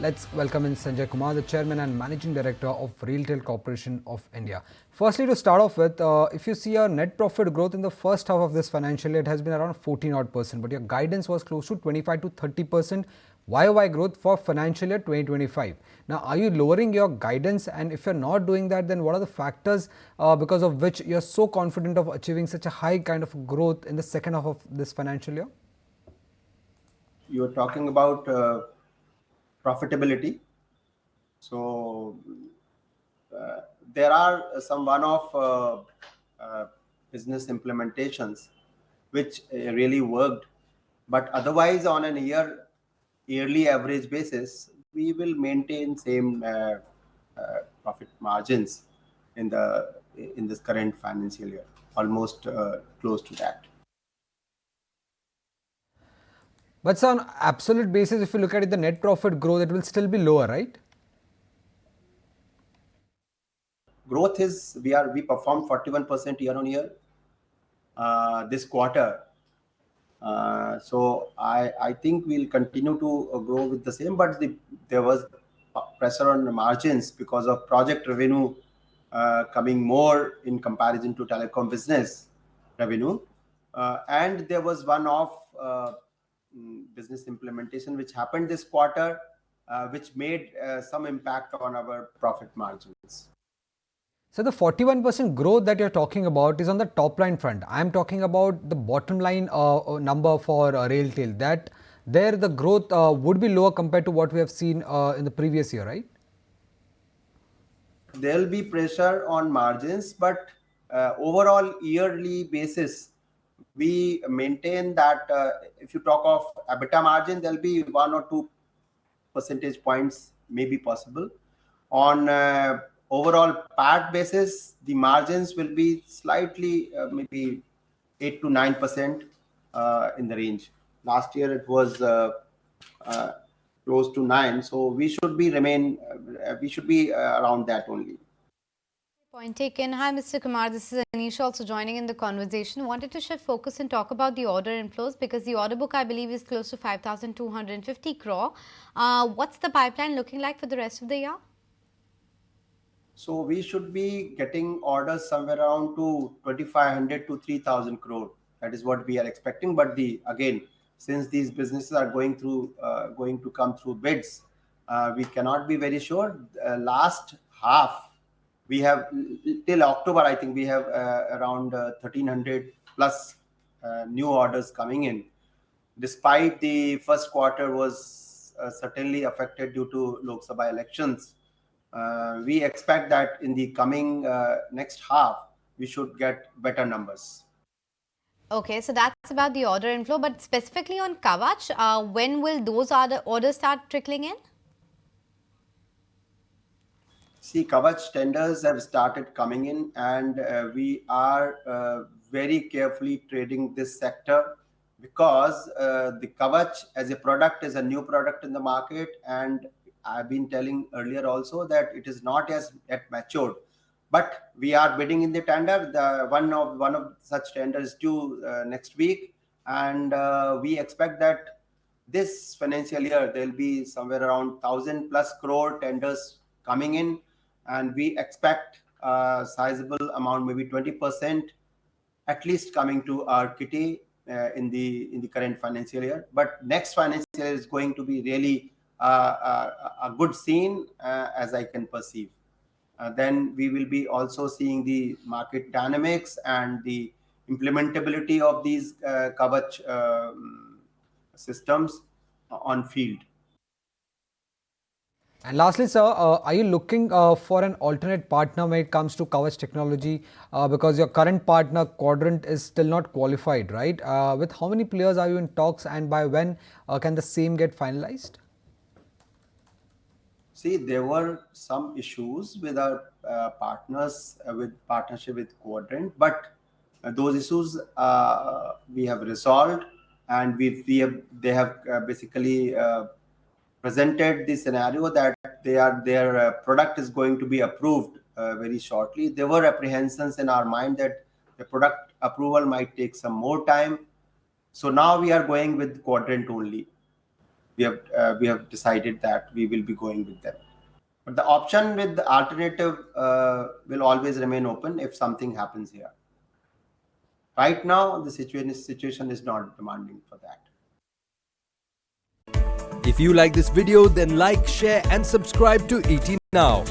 Let's welcome in Sanjai Kumar, the Chairman and Managing Director of Railtel Corporation of India. Firstly, to start off with, if you see our net profit growth in the first half of this financial year, it has been around 14%, but your guidance was close to 25 to 30% YOY growth for financial year 2025. Now, are you lowering your guidance? And if you're not doing that, then what are the factors because of which you're so confident of achieving such a high kind of growth in the second half of this financial year? You're talking about profitability. So there are some one-off business implementations which really worked, but otherwise on an yearly average basis, we will maintain same profit margins in this current financial year, almost close to that. But so on absolute basis, if you look at it, the net profit growth, it will still be lower, right? Growth is we performed 41% year on year this quarter. So I think we'll continue to grow with the same, but there was pressure on the margins because of project revenue coming more in comparison to telecom business revenue, and there was one-off business implementation which happened this quarter, which made some impact on our profit margins. So the 41% growth that you're talking about is on the top line front. I'm talking about the bottom line number for Railtel. That there the growth would be lower compared to what we have seen in the previous year, right? There'll be pressure on margins, but overall yearly basis, we maintain that if you talk of EBITDA margin, there'll be 1 or 2 percentage points may be possible. On overall PAT basis, the margins will be slightly maybe 8 to 9% in the range. Last year it was close to 9, so we should be around that only. Point taken. Hi, Mr. Kumar. This is Anisha also joining in the conversation. Wanted to shift focus and talk about the order inflows because the order book, I believe, is close to 5,250 crore. What's the pipeline looking like for the rest of the year? So we should be getting orders somewhere around to 2,500 to 3,000 crore. That is what we are expecting. But again, since these businesses are going to come through bids, we cannot be very sure. Last half, we have till October, I think we have around 1,300 plus new orders coming in. Despite the first quarter was certainly affected due to Lok Sabha elections, we expect that in the coming next half, we should get better numbers. Okay, so that's about the order inflow, but specifically on Kavach, when will those orders start trickling in? See, Kavach tenders have started coming in, and we are very carefully trading this sector because the Kavach as a product is a new product in the market, and I've been telling earlier also that it is not yet matured. But we are bidding in the tender. One of such tenders is due next week, and we expect that this financial year there will be somewhere around 1,000 plus crore tenders coming in, and we expect a sizable amount, maybe 20% at least, coming to our kitty in the current financial year. But next financial year is going to be really a good scene as I can perceive. Then we will be also seeing the market dynamics and the implementability of these Kavach systems on field. And lastly, sir, are you looking for an alternate partner when it comes to Kavach technology? Because your current partner, Quadrant, is still not qualified, right? With how many players are you in talks, and by when can the same get finalized? See, there were some issues with our partners, with partnership with Quadrant, but those issues we have resolved, and they have basically presented the scenario that their product is going to be approved very shortly. There were apprehensions in our mind that the product approval might take some more time. So now we are going with Quadrant only. we have decided that we will be going with them. But the option with the alternative will always remain open if something happens here. Right now, the situation is not demanding for that. If you like this video, then like, share and subscribe to ET Now.